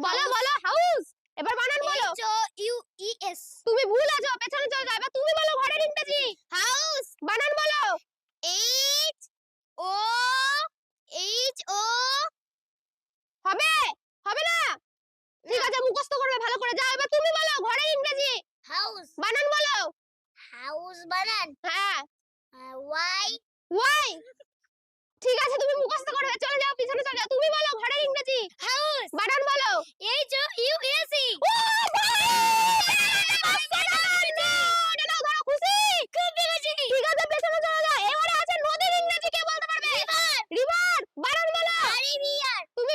বলো বলো হাউস। এবার বানান বলো। HOUES। তুমি ভুল আছো, পেছনে চলে যাও। এবার তুমি বলো ঘরের ইংরেজি। হাউস। বানান বলো। HOHO। হবে হবে না? ঠিক আছে, মুখস্থ করবে ভালো করে। যাও, এবার তুমি বলো ঘরের ইংরেজি। হাউস। বানান বলো। হাউস বানান। হ্যাঁ। ওয়াই। ওয়াই। ঠিক আছে, তুমি মুখস্থ করবে। চলে যাও, পিছনে চলে যাও। তুমি বলো ঘরের ইংরেজি। হাউস। বানান বলো। HOUSE। ও খুশি। খুব খুশি। ঠিক আছে, পেছনে চলে যাও। এবারে আছে নদীর ইংরেজি। কে বলতে পারবে? রিভার। রিভার। বানান বলো। রিভার। তুমি